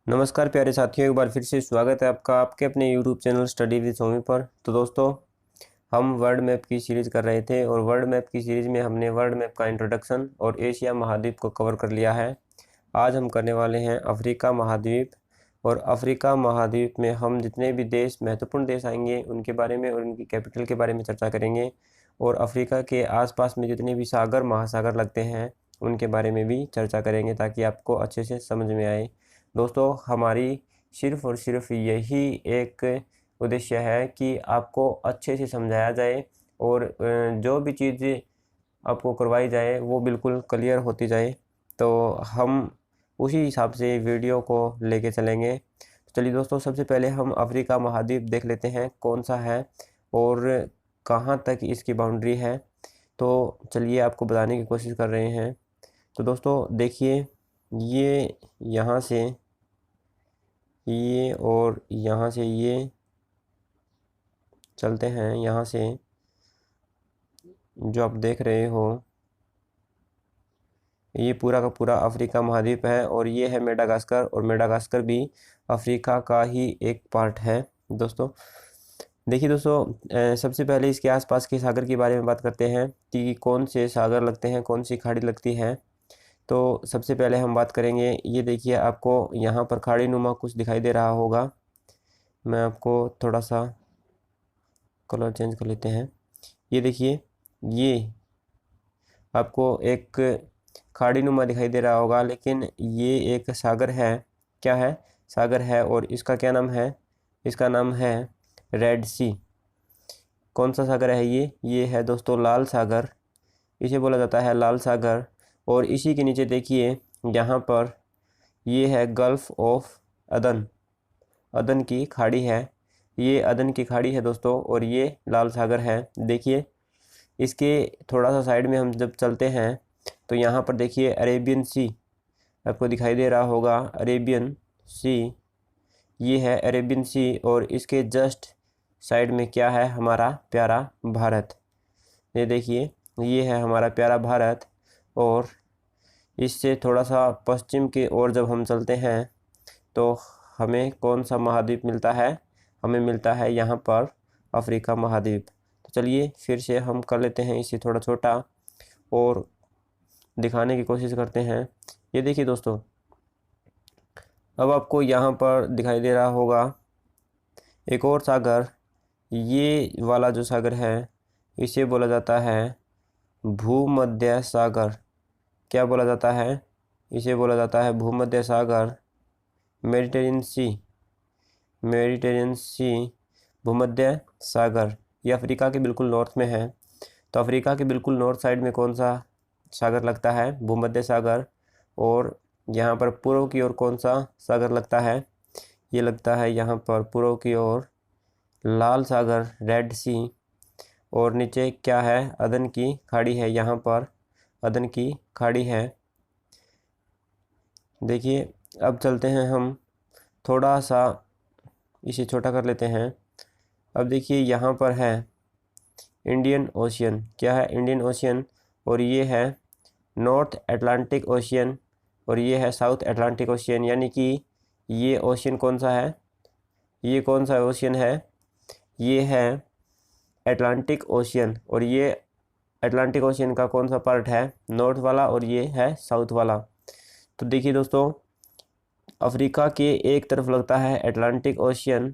नमस्कार प्यारे साथियों, एक बार फिर से स्वागत है आपका आपके अपने YouTube channel study with Somi पर। तो दोस्तों, हम वर्ल्ड मैप की सीरीज़ कर रहे थे और वर्ल्ड मैप की सीरीज़ में हमने वर्ल्ड मैप का इंट्रोडक्शन और एशिया महाद्वीप को कवर कर लिया है। आज हम करने वाले हैं अफ्रीका महाद्वीप। और अफ्रीका महाद्वीप में हम जितने भी देश, महत्वपूर्ण देश आएंगे उनके बारे में और उनकी कैपिटल के बारे में चर्चा करेंगे। और अफ्रीका के आसपास में जितने भी सागर महासागर लगते हैं उनके बारे में भी चर्चा करेंगे, ताकि आपको अच्छे से समझ में आए। दोस्तों, हमारी सिर्फ़ और सिर्फ यही एक उद्देश्य है कि आपको अच्छे से समझाया जाए और जो भी चीज़ आपको करवाई जाए वो बिल्कुल क्लियर होती जाए। तो हम उसी हिसाब से वीडियो को लेके चलेंगे। तो चलिए दोस्तों, सबसे पहले हम अफ्रीका महाद्वीप देख लेते हैं कौन सा है और कहाँ तक इसकी बाउंड्री है। तो चलिए आपको बताने की कोशिश कर रहे हैं। तो दोस्तों देखिए, ये यहाँ से ये और यहाँ से ये चलते हैं। यहाँ से जो आप देख रहे हो ये पूरा का पूरा अफ्रीका महाद्वीप है और ये है मेडागास्कर, और मेडागास्कर भी अफ्रीका का ही एक पार्ट है। दोस्तों देखिए दोस्तों, सबसे पहले इसके आसपास के सागर के बारे में बात करते हैं कि कौन से सागर लगते हैं, कौन सी खाड़ी लगती है। तो सबसे पहले हम बात करेंगे, ये देखिए आपको यहाँ पर खाड़ी नुमा कुछ दिखाई दे रहा होगा। मैं आपको थोड़ा सा कलर चेंज कर लेते हैं। ये देखिए, ये आपको एक खाड़ी नुमा दिखाई दे रहा होगा, लेकिन ये एक सागर है। क्या है? सागर है। और इसका क्या नाम है? इसका नाम है रेड सी। कौन सा सागर है ये है दोस्तों लाल सागर। इसे बोला जाता है लाल सागर। और इसी के नीचे देखिए, यहाँ पर ये है गल्फ़ ऑफ अदन। अदन की खाड़ी है। ये अदन की खाड़ी है दोस्तों, और ये लाल सागर है। देखिए, इसके थोड़ा सा साइड में हम जब चलते हैं तो यहाँ पर देखिए अरेबियन सी आपको दिखाई दे रहा होगा। अरेबियन सी, ये है अरेबियन सी। और इसके जस्ट साइड में क्या है? हमारा प्यारा भारत। ये देखिए, ये है हमारा प्यारा भारत। और इससे थोड़ा सा पश्चिम की ओर जब हम चलते हैं तो हमें कौन सा महाद्वीप मिलता है? हमें मिलता है यहाँ पर अफ्रीका महाद्वीप। तो चलिए फिर से हम कर लेते हैं इसे थोड़ा छोटा और दिखाने की कोशिश करते हैं। ये देखिए दोस्तों, अब आपको यहाँ पर दिखाई दे रहा होगा एक और सागर। ये वाला जो सागर है इसे बोला जाता है भूमध्य सागर। क्या बोला जाता है? इसे बोला जाता है भूमध्य सागर, मेडिटेरियन सी। मेडिटेरियन सी, भूमध्य सागर। ये अफ्रीका के बिल्कुल नॉर्थ में है। तो अफ्रीका के बिल्कुल नॉर्थ साइड में कौन सा सागर लगता है? भूमध्य सागर। और यहाँ पर पूर्व की ओर कौन सा सागर लगता है? ये लगता है यहाँ पर पूर्व की ओर लाल सागर, रेड सी। और नीचे क्या है? अदन की खाड़ी है। यहाँ पर अदन की खाड़ी है। देखिए, अब चलते हैं हम थोड़ा सा इसे छोटा कर लेते हैं। अब देखिए, यहाँ पर है इंडियन ओशियन। क्या है? Indian ocean. और ये है नॉर्थ अटलांटिक ओशियन और ये है साउथ अटलांटिक ओशियन। यानी कि ये ओशियन कौन सा है? ये कौन सा ओशियन है? ये है अटलांटिक ओशियन। और ये अटलांटिक ओशियन का कौन सा पार्ट है? नॉर्थ वाला। और ये है साउथ वाला। तो देखिए दोस्तों, अफ्रीका के एक तरफ लगता है अटलांटिक ओशियन।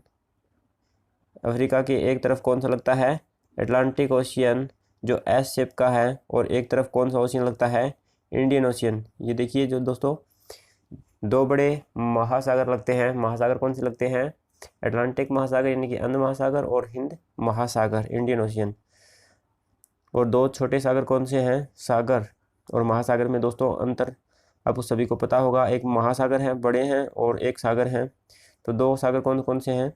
अफ्रीका के एक तरफ कौन सा लगता है? अटलांटिक ओशियन, जो एस शेप का है। और एक तरफ कौन सा ओशियन लगता है? Indian ocean. ये देखिए जो दोस्तों, दो बड़े महासागर लगते हैं। महासागर कौन से लगते हैं? अटलांटिक महासागर यानी कि अंध महासागर, और हिंद महासागर, इंडियन ओशियन। और दो छोटे सागर कौन से हैं? सागर और महासागर में दोस्तों अंतर आपको सभी को पता होगा। एक महासागर है, बड़े हैं, और एक सागर हैं। तो दो सागर कौन कौन से हैं?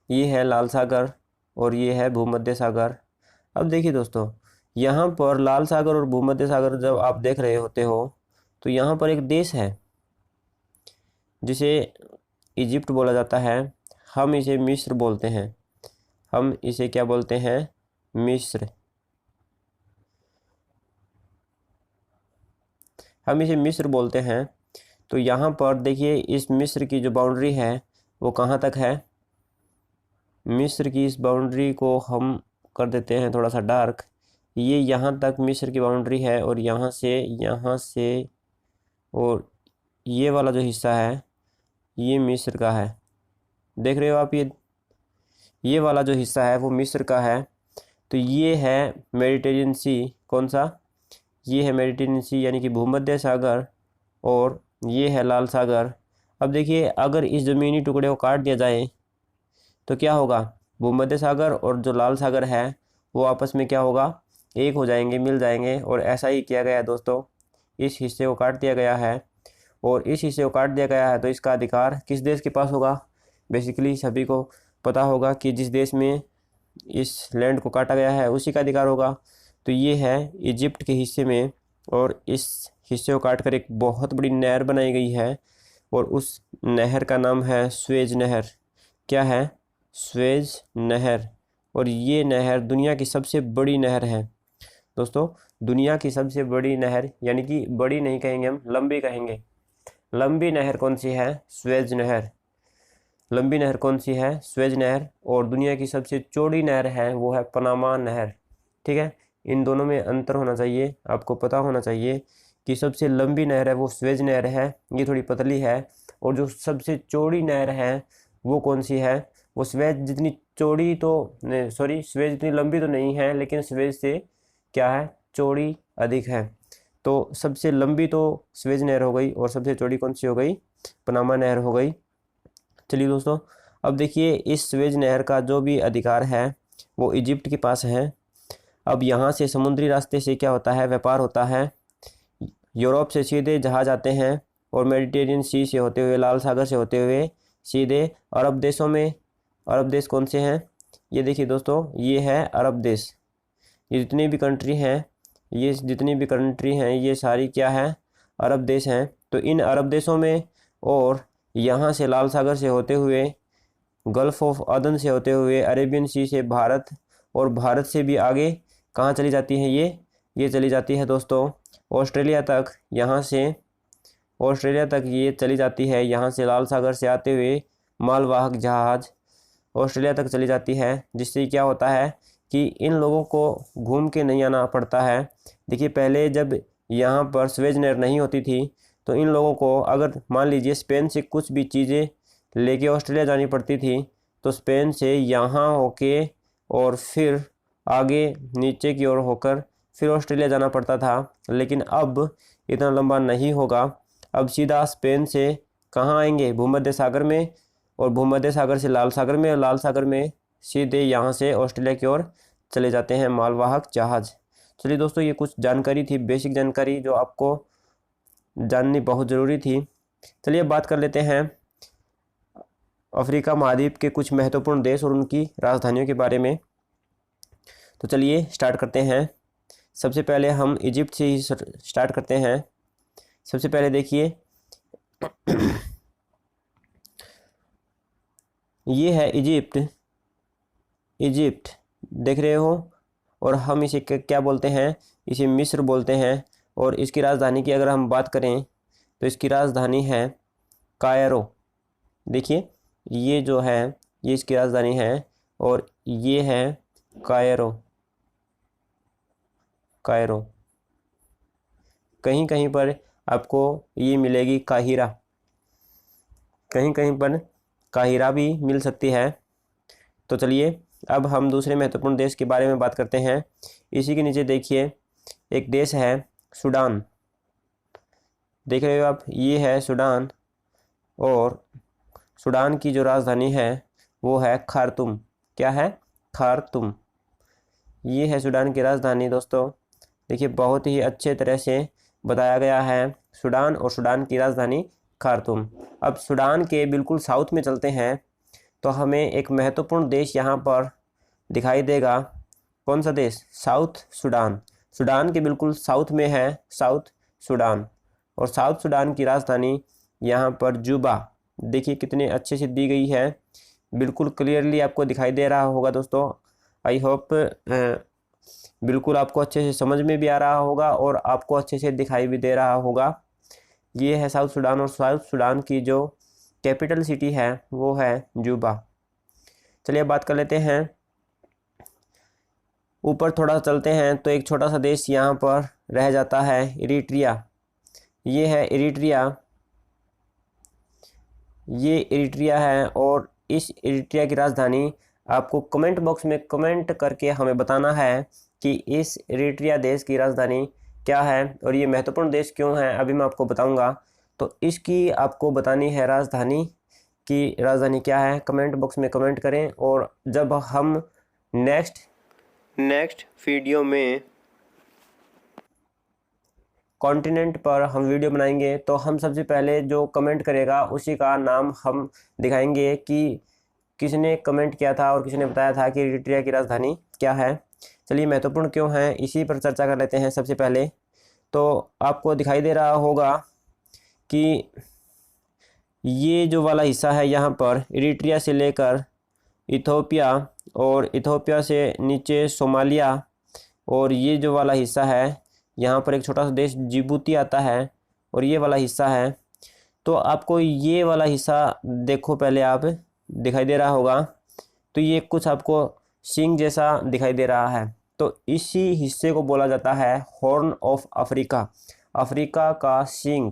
ये है लाल सागर और ये है भूमध्य सागर। अब देखिए दोस्तों, यहाँ पर लाल सागर और भूमध्य सागर जब आप देख रहे होते हो तो यहाँ पर एक देश है जिसे इजिप्ट बोला जाता है। हम इसे मिस्र बोलते हैं। हम इसे क्या बोलते हैं? मिस्र। हम इसे मिस्र बोलते हैं। तो यहाँ पर देखिए इस मिस्र की जो बाउंड्री है वो कहाँ तक है। मिस्र की इस बाउंड्री को हम कर देते हैं थोड़ा सा डार्क। ये यहाँ तक मिस्र की बाउंड्री है और यहाँ से और ये वाला जो हिस्सा है ये मिस्र का है। देख रहे हो आप, ये वाला जो हिस्सा है वो मिस्र का है। तो ये है मेडिटेरियन सी। कौन सा? ये है मेडिटेरियन सी यानी कि भूमध्य सागर, और ये है लाल सागर। अब देखिए अगर इस ज़मीनी टुकड़े को काट दिया जाए तो क्या होगा, भूमध्य सागर और जो लाल सागर है वो आपस में क्या होगा, एक हो जाएंगे, मिल जाएंगे। और ऐसा ही किया गया है दोस्तों, इस हिस्से को काट दिया गया है और इस हिस्से को काट दिया गया है। तो इसका अधिकार किस देश के पास होगा? बेसिकली सभी को पता होगा कि जिस देश में इस लैंड को काटा गया है उसी का अधिकार होगा। तो ये है इजिप्ट के हिस्से में, और इस हिस्से को काटकर एक बहुत बड़ी नहर बनाई गई है और उस नहर का नाम है स्वेज नहर। क्या है? स्वेज नहर। और ये नहर दुनिया की सबसे बड़ी नहर है दोस्तों, दुनिया की सबसे बड़ी नहर, यानी कि बड़ी नहीं कहेंगे हम, लंबी कहेंगे। लंबी नहर कौन सी है? स्वेज नहर। लंबी नहर कौन सी है? स्वेज नहर। और दुनिया की सबसे चौड़ी नहर है वो है पनामा नहर। ठीक है, इन दोनों में अंतर होना चाहिए, आपको पता होना चाहिए कि सबसे लंबी नहर है वो स्वेज नहर है, ये थोड़ी पतली है। और जो सबसे चौड़ी नहर है वो कौन सी है? वो स्वेज जितनी चौड़ी तो सॉरी स्वेज जितनी लंबी तो नहीं है, लेकिन स्वेज से क्या है, चौड़ी अधिक है। तो सबसे लंबी तो स्वेज नहर हो गई और सबसे चौड़ी कौन सी हो गई? पनामा नहर हो गई। चलिए दोस्तों, अब देखिए इस स्वेज नहर का जो भी अधिकार है वो इजिप्ट के पास है। अब यहाँ से समुद्री रास्ते से क्या होता है, व्यापार होता है। यूरोप से सीधे जहाज आते हैं और मेडिटेरियन सी से होते हुए, लाल सागर से होते हुए सीधे अरब देशों में। अरब देश कौन से हैं? ये देखिए दोस्तों, ये है अरब देश। ये जितनी भी कंट्री हैं, ये सारी क्या है, अरब देश हैं। तो इन अरब देशों में, और यहाँ से लाल सागर से होते हुए, गल्फ ऑफ अदन से होते हुए, अरेबियन सी से भारत, और भारत से भी आगे कहाँ चली जाती है ये चली जाती है दोस्तों ऑस्ट्रेलिया तक। यहाँ से ऑस्ट्रेलिया तक ये चली जाती है, यहाँ से लाल सागर से आते हुए मालवाहक जहाज़ ऑस्ट्रेलिया तक चली जाती है। जिससे क्या होता है कि इन लोगों को घूम के नहीं आना पड़ता है। देखिए पहले जब यहाँ पर स्वेज नहर नहीं होती थी तो इन लोगों को अगर मान लीजिए स्पेन से कुछ भी चीज़ें लेके ऑस्ट्रेलिया जानी पड़ती थी तो स्पेन से यहाँ होके और फिर आगे नीचे की ओर होकर फिर ऑस्ट्रेलिया जाना पड़ता था। लेकिन अब इतना लंबा नहीं होगा, अब सीधा स्पेन से कहाँ आएंगे, भूमध्य सागर में, और भूमध्य सागर से लाल सागर में, और लाल सागर में सीधे यहाँ से ऑस्ट्रेलिया की ओर चले जाते हैं मालवाहक जहाज़। चलिए दोस्तों, ये कुछ जानकारी थी, बेसिक जानकारी जो आपको जाननी बहुत ज़रूरी थी। चलिए बात कर लेते हैं अफ्रीका महाद्वीप के कुछ महत्वपूर्ण देश और उनकी राजधानियों के बारे में। तो चलिए स्टार्ट करते हैं। सबसे पहले हम इजिप्ट से ही स्टार्ट करते हैं। सबसे पहले देखिए ये है इजिप्ट। इजिप्ट देख रहे हो, और हम इसे क्या बोलते हैं, इसे मिस्र बोलते हैं। और इसकी राजधानी की अगर हम बात करें तो इसकी राजधानी है कायरो। देखिए ये जो है ये इसकी राजधानी है, और ये है कायरो। कायरो कहीं कहीं पर आपको ये मिलेगी काहिरा, कहीं कहीं पर काहिरा भी मिल सकती है। तो चलिए अब हम दूसरे महत्वपूर्ण देश के बारे में बात करते हैं। इसी के नीचे देखिए एक देश है सूडान। देख रहे हो आप, ये है सूडान, और सूडान की जो राजधानी है वो है खार्तूम। क्या है? खार्तूम। ये है सूडान की राजधानी दोस्तों। देखिए बहुत ही अच्छे तरह से बताया गया है सूडान और सूडान की राजधानी खार्तूम। अब सूडान के बिल्कुल साउथ में चलते हैं तो हमें एक महत्वपूर्ण देश यहाँ पर दिखाई देगा। कौन सा देश? South Sudan. सूडान के बिल्कुल साउथ में है साउथ सूडान, और साउथ सूडान की राजधानी यहाँ पर जुबा। देखिए कितने अच्छे से दी गई है, बिल्कुल क्लियरली आपको दिखाई दे रहा होगा दोस्तों। आई होप बिल्कुल आपको अच्छे से समझ में भी आ रहा होगा और आपको अच्छे से दिखाई भी दे रहा होगा। ये है साउथ सूडान, और साउथ सूडान की जो कैपिटल सिटी है वो है जूबा। चलिए बात कर लेते हैं, ऊपर थोड़ा चलते हैं तो एक छोटा सा देश यहाँ पर रह जाता है, इरिट्रिया। ये है इरिट्रिया, ये इरिट्रिया है। और इस इरिट्रिया की राजधानी, आपको कमेंट बॉक्स में कमेंट करके हमें बताना है कि इस इरिट्रिया देश की राजधानी क्या है और ये महत्वपूर्ण देश क्यों है, अभी मैं आपको बताऊंगा। तो इसकी आपको बतानी है राजधानी की राजधानी क्या है, कमेंट बॉक्स में कमेंट करें। और जब हम नेक्स्ट वीडियो में कॉन्टिनेंट पर हम वीडियो बनाएंगे तो हम सबसे पहले जो कमेंट करेगा उसी का नाम हम दिखाएंगे कि किसने कमेंट किया था और किसने बताया था कि इरिट्रिया की राजधानी क्या है। चलिए महत्वपूर्ण क्यों है इसी पर चर्चा कर लेते हैं। सबसे पहले तो आपको दिखाई दे रहा होगा कि ये जो वाला हिस्सा है यहाँ पर इरिट्रिया से लेकर इथोपिया, और इथोपिया से नीचे सोमालिया, और ये जो वाला हिस्सा है यहाँ पर एक छोटा सा देश जिबूती आता है, और ये वाला हिस्सा है। तो आपको ये वाला हिस्सा देखो, पहले आप दिखाई दे रहा होगा, तो ये कुछ आपको सिंग जैसा दिखाई दे रहा है। तो इसी हिस्से को बोला जाता है हॉर्न ऑफ अफ्रीका, अफ्रीका का सिंग।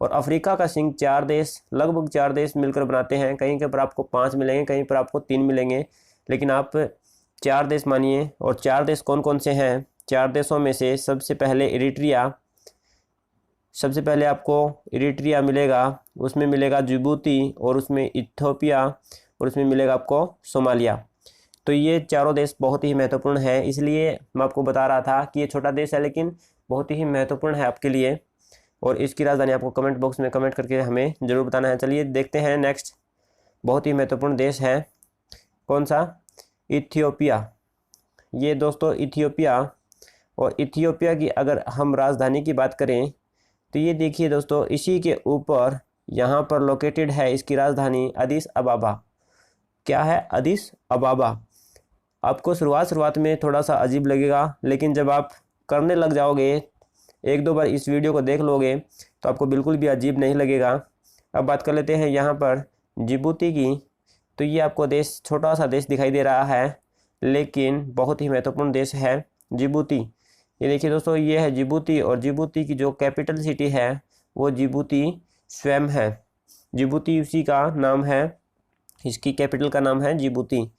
और अफ्रीका का सिंग लगभग चार देश मिलकर बनाते हैं। कहीं के पर आपको 5 मिलेंगे, कहीं पर आपको 3 मिलेंगे, लेकिन आप 4 देश मानिए। और 4 देश कौन कौन से हैं? 4 देशों में से सबसे पहले इरिट्रिया, सबसे पहले आपको इरिट्रिया मिलेगा, उसमें मिलेगा जिबूती, और उसमें इथोपिया, और उसमें मिलेगा आपको सोमालिया। तो ये चारों देश बहुत ही महत्वपूर्ण है, इसलिए मैं आपको बता रहा था कि ये छोटा देश है लेकिन बहुत ही महत्वपूर्ण है आपके लिए। और इसकी राजधानी आपको कमेंट बॉक्स में कमेंट करके हमें ज़रूर बताना है। चलिए देखते हैं नेक्स्ट, बहुत ही महत्वपूर्ण देश है कौन सा? इथियोपिया। ये दोस्तों इथियोपिया, और इथियोपिया की अगर हम राजधानी की बात करें तो ये देखिए दोस्तों, इसी के ऊपर यहाँ पर लोकेटेड है इसकी राजधानी अदिस अबाबा। क्या है? अदिस अबाबा। आपको शुरुआत में थोड़ा सा अजीब लगेगा, लेकिन जब आप करने लग जाओगे, 1-2 बार इस वीडियो को देख लोगे तो आपको बिल्कुल भी अजीब नहीं लगेगा। अब बात कर लेते हैं यहाँ पर जिबूती की। तो ये आपको देश, छोटा सा देश दिखाई दे रहा है, लेकिन बहुत ही महत्वपूर्ण देश है जिबूती। ये देखिए दोस्तों, ये है जिबूती, और जिबूती की जो कैपिटल सिटी है वो जिबूती स्वयं है। जिबूती उसी का नाम है, इसकी कैपिटल का नाम है जिबूती।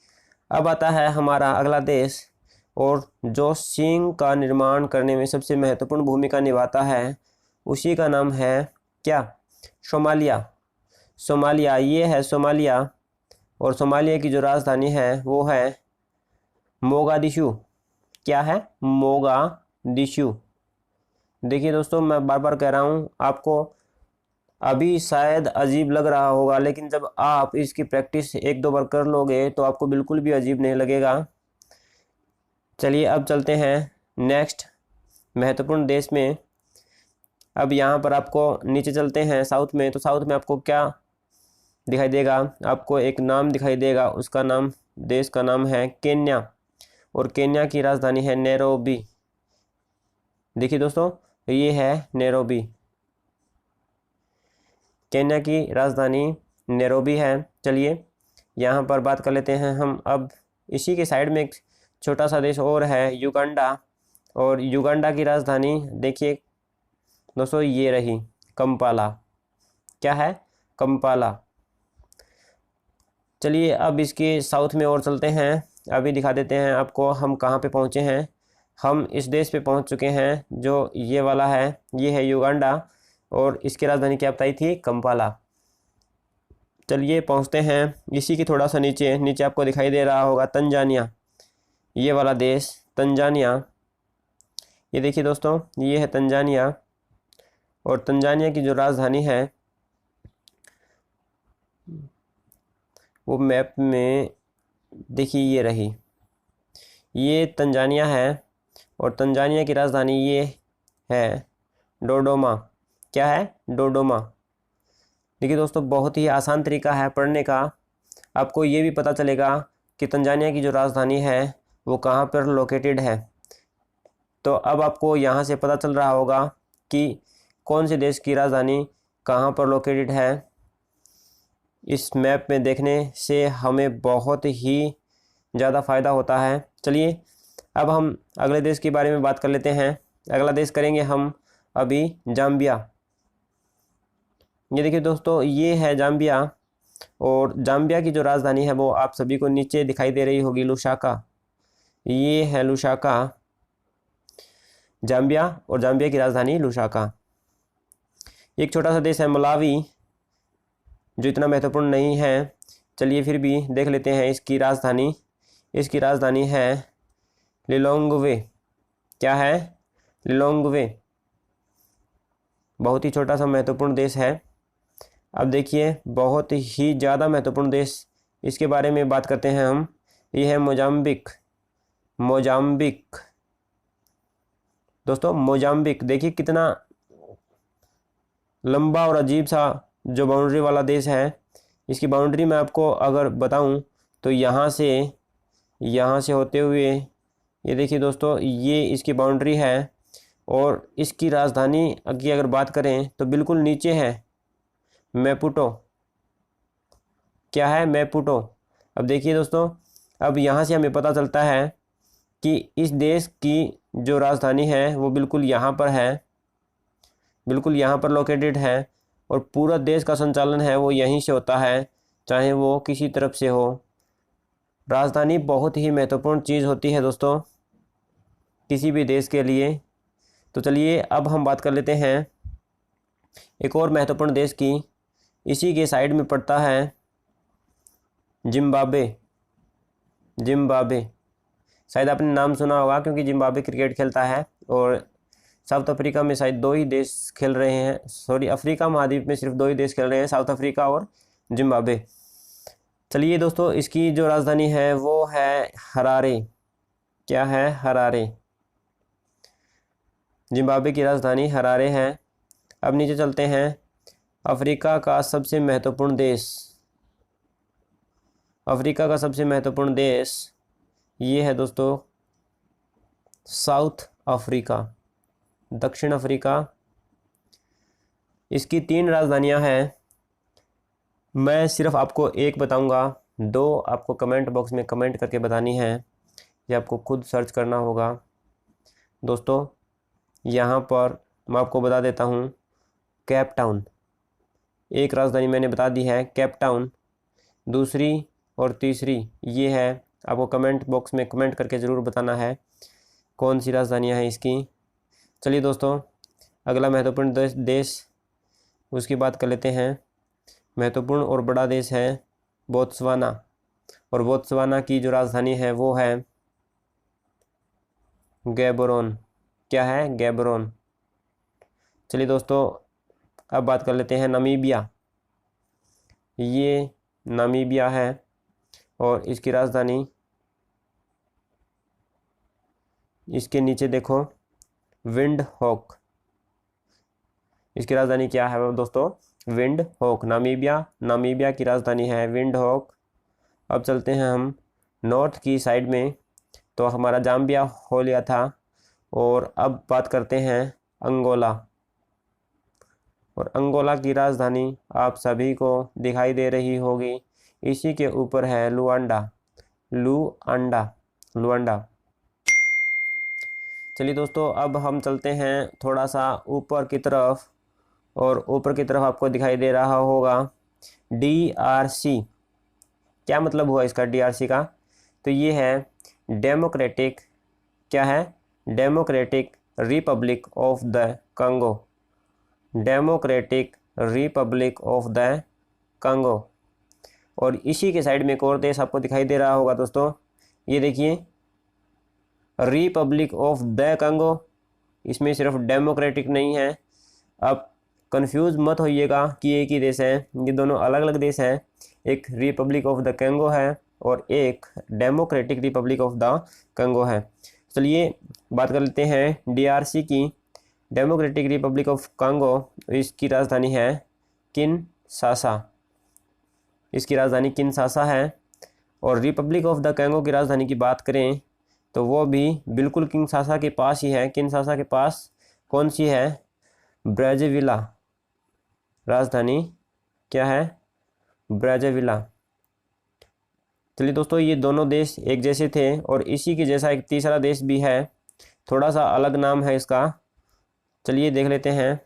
अब आता है हमारा अगला देश, और जो सिंह का निर्माण करने में सबसे महत्वपूर्ण भूमिका निभाता है उसी का नाम है क्या? सोमालिया। सोमालिया, ये है सोमालिया, और सोमालिया की जो राजधानी है वो है मोगादिशु। क्या है? मोगादिशु। देखिए दोस्तों, मैं बार बार कह रहा हूँ, आपको अभी शायद अजीब लग रहा होगा, लेकिन जब आप इसकी प्रैक्टिस 1-2 बार कर लोगे तो आपको बिल्कुल भी अजीब नहीं लगेगा। चलिए अब चलते हैं नेक्स्ट महत्वपूर्ण देश में। अब यहाँ पर आपको नीचे चलते हैं साउथ में, तो साउथ में आपको क्या दिखाई देगा? आपको एक नाम दिखाई देगा, उसका नाम, देश का नाम है केन्या, और केन्या की राजधानी है नैरोबी। देखिए दोस्तों, ये है नैरोबी, केन्या की राजधानी नैरोबी है। चलिए यहाँ पर बात कर लेते हैं हम। अब इसी के साइड में एक छोटा सा देश और है, युगांडा, और युगांडा की राजधानी देखिए दोस्तों, ये रही कंपाला। क्या है? कंपाला। चलिए अब इसके साउथ में और चलते हैं, अभी दिखा देते हैं आपको हम कहाँ पे पहुँचे हैं। हम इस देश पे पहुँच चुके हैं जो ये वाला है, ये है युगांडा, और इसकी राजधानी क्या बताई थी? कंपाला। चलिए पहुँचते हैं इसी के थोड़ा सा नीचे आपको दिखाई दे रहा होगा तंजानिया, ये वाला देश तंजानिया। ये देखिए दोस्तों, ये है तंजानिया, और तंजानिया की जो राजधानी है वो मैप में देखिए ये रही, ये तंजानिया है, और तंजानिया की राजधानी ये है डोडोमा। क्या है? डोडोमा। देखिए दोस्तों, बहुत ही आसान तरीका है पढ़ने का, आपको ये भी पता चलेगा कि तंजानिया की जो राजधानी है वो कहाँ पर लोकेटेड है। तो अब आपको यहाँ से पता चल रहा होगा कि कौन से देश की राजधानी कहाँ पर लोकेटेड है, इस मैप में देखने से हमें बहुत ही ज़्यादा फ़ायदा होता है। चलिए अब हम अगले देश के बारे में बात कर लेते हैं। अगला देश करेंगे हम अभी जाम्बिया। ये देखिए दोस्तों, ये है जाम्बिया और जाम्बिया की जो राजधानी है वो आप सभी को नीचे दिखाई दे रही होगी, लुसाका। ये है लुसाका, जाम्बिया, और जाम्बिया की राजधानी लुसाका। एक छोटा सा देश है मलावी, जो इतना महत्वपूर्ण नहीं है, चलिए फिर भी देख लेते हैं इसकी राजधानी। इसकी राजधानी है लिलोंगवे। क्या है? लिलोंगवे। बहुत ही छोटा सा महत्वपूर्ण देश है। अब देखिए बहुत ही ज़्यादा महत्वपूर्ण देश, इसके बारे में बात करते हैं हम। ये है मोजाम्बिक। मोजाम्बिक दोस्तों, मोजाम्बिक देखिए कितना लंबा और अजीब सा जो बाउंड्री वाला देश है। इसकी बाउंड्री मैं आपको अगर बताऊं तो यहाँ से होते हुए ये देखिए दोस्तों, ये इसकी बाउंड्री है और इसकी राजधानी की अगर बात करें तो बिल्कुल नीचे है मैपुटो। क्या है? मैपुटो। अब देखिए दोस्तों, अब यहाँ से हमें पता चलता है कि इस देश की जो राजधानी है वो बिल्कुल यहाँ पर है, बिल्कुल यहाँ पर लोकेटेड है और पूरा देश का संचालन है वो यहीं से होता है, चाहे वो किसी तरफ से हो। राजधानी बहुत ही महत्वपूर्ण चीज़ होती है दोस्तों किसी भी देश के लिए। तो चलिए अब हम बात कर लेते हैं एक और महत्वपूर्ण देश की। इसी के साइड में पड़ता है जिम्बाब्वे। जिम्बाब्वे शायद आपने नाम सुना होगा क्योंकि जिम्बाब्वे क्रिकेट खेलता है और साउथ अफ्रीका में शायद 2 ही देश खेल रहे हैं, सॉरी अफ्रीका महाद्वीप में सिर्फ 2 ही देश खेल रहे हैं, साउथ अफ्रीका और जिम्बाब्वे। चलिए दोस्तों, इसकी जो राजधानी है वो है हरारे। क्या है? हरारे। जिम्बाब्वे की राजधानी हरारे है। अब नीचे चलते हैं, अफ्रीका का सबसे महत्वपूर्ण देश। अफ्रीका का सबसे महत्वपूर्ण देश ये है दोस्तों साउथ अफ्रीका, दक्षिण अफ्रीका। इसकी 3 राजधानियां हैं। मैं सिर्फ आपको एक बताऊंगा, 2 आपको कमेंट बॉक्स में कमेंट करके बतानी है, ये आपको खुद सर्च करना होगा। दोस्तों यहाँ पर मैं आपको बता देता हूँ, केप टाउन एक राजधानी मैंने बता दी है, केप टाउन। दूसरी और तीसरी ये है, आपको कमेंट बॉक्स में कमेंट करके ज़रूर बताना है कौन सी राजधानियाँ हैं इसकी। चलिए दोस्तों, अगला महत्वपूर्ण देश उसकी बात कर लेते हैं। महत्वपूर्ण और बड़ा देश है बोत्सवाना और बोत्सवाना की जो राजधानी है वो है गैबोरोन। क्या है? गैबोरोन। चलिए दोस्तों, अब बात कर लेते हैं नामीबिया। ये नामीबिया है और इसकी राजधानी इसके नीचे देखो, विंडहोक। इसकी राजधानी क्या है दोस्तों? विंडहोक। नामीबिया की राजधानी है विंडहोक। अब चलते हैं हम नॉर्थ की साइड में, तो हमारा जाम्बिया हो लिया था और अब बात करते हैं अंगोला। और अंगोला की राजधानी आप सभी को दिखाई दे रही होगी, इसी के ऊपर है लुआंडा। लुआंडा। चलिए दोस्तों, अब हम चलते हैं थोड़ा सा ऊपर की तरफ और ऊपर की तरफ आपको दिखाई दे रहा होगा DRC। क्या मतलब हुआ इसका DRC का? तो ये है डेमोक्रेटिक, क्या है? Democratic Republic of the Congo. Democratic Republic of the Congo. और इसी के साइड में एक और देश आपको दिखाई दे रहा होगा दोस्तों, ये देखिए रिपब्लिक ऑफ द कंगो। इसमें सिर्फ डेमोक्रेटिक नहीं है, अब कंफ्यूज मत होइएगा कि एक ही देश है, ये दोनों अलग अलग देश हैं। एक रिपब्लिक ऑफ द कंगो है और एक डेमोक्रेटिक रिपब्लिक ऑफ द कंगो है। चलिए बात कर लेते हैं DRC की। डेमोक्रेटिक रिपब्लिक ऑफ कंगो, इसकी राजधानी है किनशासा। इसकी राजधानी किनशासा है। और रिपब्लिक ऑफ द कंगो की राजधानी की बात करें तो वो भी बिल्कुल किनशासा के पास ही है। किनशासा के पास कौन सी है? ब्राज़ाविला, राजधानी क्या है? ब्राज़ाविला। चलिए दोस्तों, ये दोनों देश एक जैसे थे और इसी के जैसा एक तीसरा देश भी है, थोड़ा सा अलग नाम है इसका। चलिए देख लेते हैं।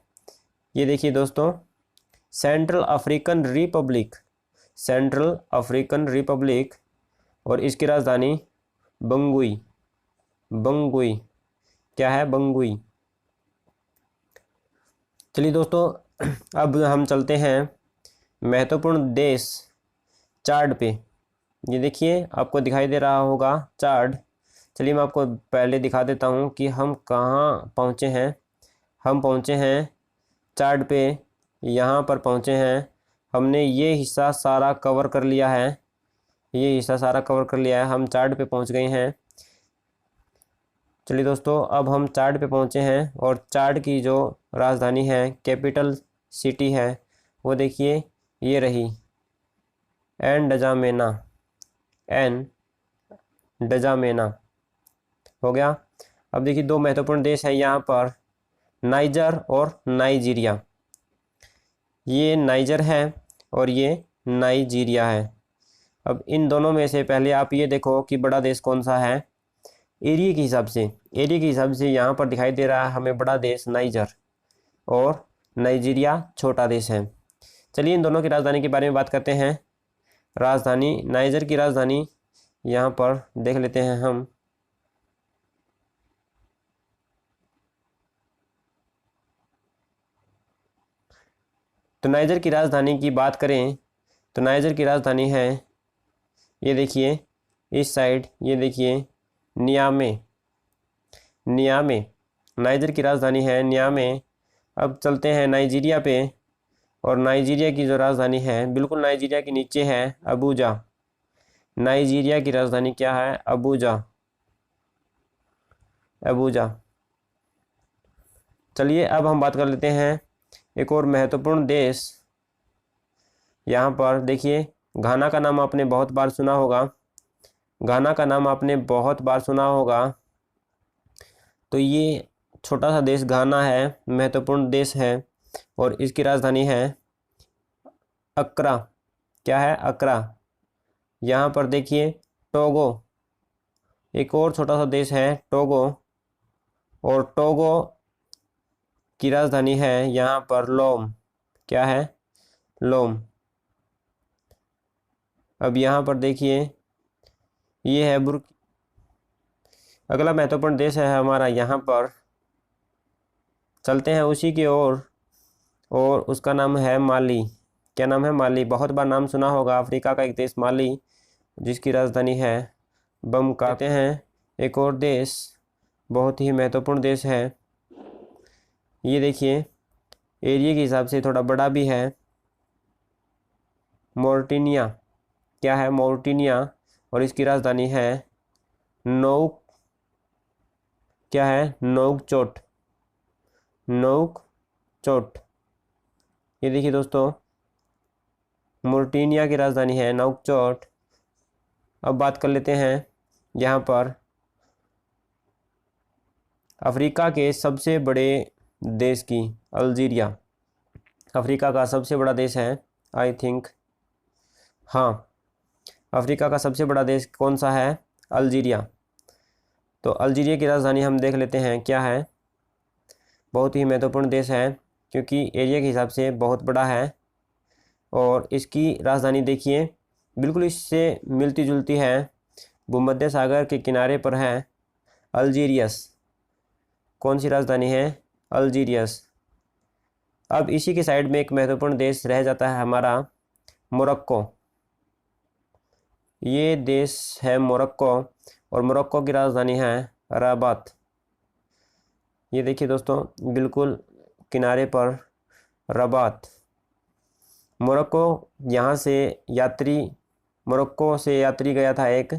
ये देखिए दोस्तों, central African Republic, central African Republic, और इसकी राजधानी बंगुई, बंगुई क्या है? बंगुई। चलिए दोस्तों, अब हम चलते हैं महत्वपूर्ण देश चार्ट पे। ये देखिए, आपको दिखाई दे रहा होगा चार्ट। चलिए मैं आपको पहले दिखा देता हूँ कि हम कहाँ पहुँचे हैं। हम पहुँचे हैं चार्ट पे, यहाँ पर पहुँचे हैं। हमने ये हिस्सा सारा कवर कर लिया है, ये हिस्सा सारा कवर कर लिया है, हम चार्ट पे पहुँच गए हैं। चलिए दोस्तों, अब हम चार्ट पे पहुँचे हैं और चार्ट की जो राजधानी है, कैपिटल सिटी है, वो देखिए ये रही, एनडजामेना, एनडजामेना हो गया। अब देखिए, दो महत्वपूर्ण देश है यहाँ पर, नाइजर और नाइजीरिया। ये नाइजर है और ये नाइजीरिया है। अब इन दोनों में से पहले आप ये देखो कि बड़ा देश कौन सा है। एरिया के हिसाब से, एरिया के हिसाब से यहाँ पर दिखाई दे रहा है हमें बड़ा देश नाइजर, और नाइजीरिया छोटा देश है। चलिए इन दोनों की राजधानी के बारे में बात करते हैं। राजधानी, नाइजर की राजधानी यहाँ पर देख लेते हैं हम। तो नाइजर की राजधानी की बात करें तो नाइजर की राजधानी है, ये देखिए इस साइड, ये देखिए नियामे, नियामे नाइजर की राजधानी है, नियामे। अब चलते हैं नाइजीरिया पे, और नाइजीरिया की जो राजधानी है बिल्कुल नाइजीरिया के नीचे है, अबूजा। नाइजीरिया की राजधानी क्या है? Abuja, Abuja. चलिए अब हम बात कर लेते हैं एक और महत्वपूर्ण देश। यहाँ पर देखिए, घाना का नाम आपने बहुत बार सुना होगा, घाना का नाम आपने बहुत बार सुना होगा। तो ये छोटा सा देश घाना है, महत्वपूर्ण देश है, और इसकी राजधानी है अक्रा। क्या है? अक्रा। यहाँ पर देखिए टोगो, एक और छोटा सा देश है टोगो, और टोगो की राजधानी है यहाँ पर लोम। क्या है? लोम। अब यहाँ पर देखिए ये है अगला महत्वपूर्ण देश है हमारा, यहाँ पर चलते हैं उसी की ओर, और उसका नाम है माली। क्या नाम है? माली। बहुत बार नाम सुना होगा, अफ्रीका का एक देश माली, जिसकी राजधानी है बमका। कहते हैं एक और देश, बहुत ही महत्वपूर्ण देश है, ये देखिए एरिया के हिसाब से थोड़ा बड़ा भी है, मोरिटानिया। क्या है? मोरिटानिया, और इसकी राजधानी है नोक। क्या है? नोकचोट, नोकचोट। ये देखिए दोस्तों, मोरिटानिया की राजधानी है नोकचोट। अब बात कर लेते हैं यहाँ पर अफ्रीका के सबसे बड़े देश की, अल्जीरिया। अफ्रीका का सबसे बड़ा देश है, आई थिंक, हाँ, अफ्रीका का सबसे बड़ा देश कौन सा है? अल्जीरिया। तो अल्जीरिया की राजधानी हम देख लेते हैं क्या है। बहुत ही महत्वपूर्ण देश है क्योंकि एरिया के हिसाब से बहुत बड़ा है, और इसकी राजधानी देखिए बिल्कुल इससे मिलती जुलती है, भूमध्य सागर के किनारे पर है, अल्जीरियस। कौन सी राजधानी है? अल्जीरियस। अब इसी के साइड में एक महत्वपूर्ण देश रह जाता है हमारा, मोरक्को। ये देश है मोरक्को, और मोरक्को की राजधानी है रबात। ये देखिए दोस्तों, बिल्कुल किनारे पर रबात। मोरक्को, यहाँ से मोरक्को से यात्री गया था एक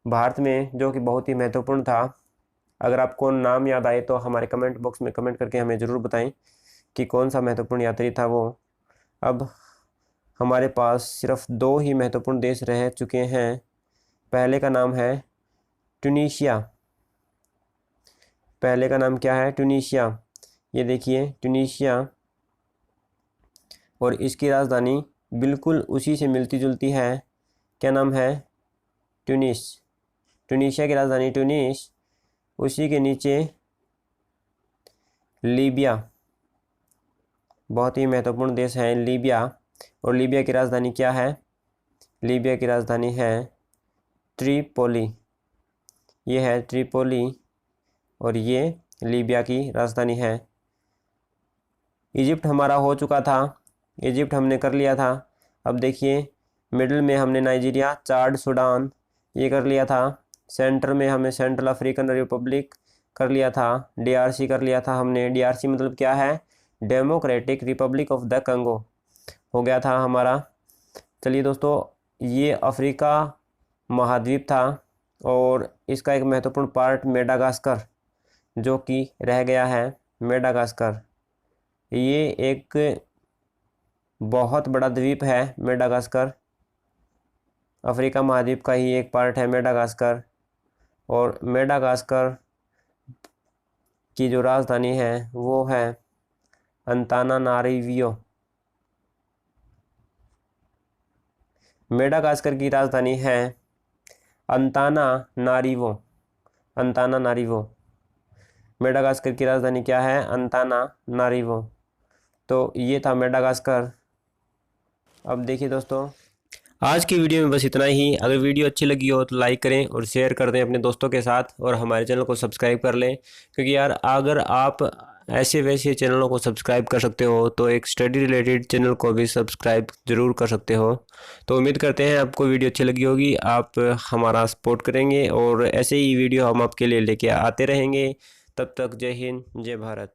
भारत में, जो कि बहुत ही महत्वपूर्ण था। अगर आपको नाम याद आए तो हमारे कमेंट बॉक्स में कमेंट करके हमें ज़रूर बताएं कि कौन सा महत्वपूर्ण यात्री था वो। अब हमारे पास सिर्फ दो ही महत्वपूर्ण देश रह चुके हैं। पहले का नाम है ट्यूनीशिया। पहले का नाम क्या है? ट्यूनीशिया। ये देखिए ट्यूनीशिया, और इसकी राजधानी बिल्कुल उसी से मिलती जुलती है। क्या नाम है? ट्यूनिस। ट्यूनीशिया की राजधानी ट्यूनिस, उसी के नीचे लीबिया, बहुत ही महत्वपूर्ण देश है लीबिया। और लीबिया की राजधानी क्या है? लीबिया की राजधानी है ट्रिपोली। ये है ट्रिपोली और ये लीबिया की राजधानी है। इजिप्ट हमारा हो चुका था, इजिप्ट हमने कर लिया था। अब देखिए मिडिल में हमने नाइजीरिया, चाड, सूडान ये कर लिया था। सेंटर में हमें सेंट्रल अफ्रीकन रिपब्लिक कर लिया था। डीआरसी कर लिया था हमने। डीआरसी मतलब क्या है? डेमोक्रेटिक रिपब्लिक ऑफ द कंगो हो गया था हमारा। चलिए दोस्तों, ये अफ्रीका महाद्वीप था और इसका एक महत्वपूर्ण पार्ट मेडागास्कर जो कि रह गया है। मेडागास्कर ये एक बहुत बड़ा द्वीप है। मेडागास्कर अफ्रीका महाद्वीप का ही एक पार्ट है मेडागास्कर। और मेडागास्कर की जो राजधानी है वो है अंतानानारिवो। मेडागास्कर की राजधानी है अंतानानारिवो। अंतानानारिवो। मेडागास्कर की राजधानी क्या है? अंतानानारिवो। तो ये था मेडागास्कर। अब देखिए दोस्तों, आज की वीडियो में बस इतना ही। अगर वीडियो अच्छी लगी हो तो लाइक करें और शेयर कर दें अपने दोस्तों के साथ, और हमारे चैनल को सब्सक्राइब कर लें, क्योंकि यार अगर आप ऐसे वैसे चैनलों को सब्सक्राइब कर सकते हो तो एक स्टडी रिलेटेड चैनल को भी सब्सक्राइब ज़रूर कर सकते हो। तो उम्मीद करते हैं आपको वीडियो अच्छी लगी होगी, आप हमारा सपोर्ट करेंगे और ऐसे ही वीडियो हम आपके लिए लेके आते रहेंगे। तब तक जय हिंद, जय भारत।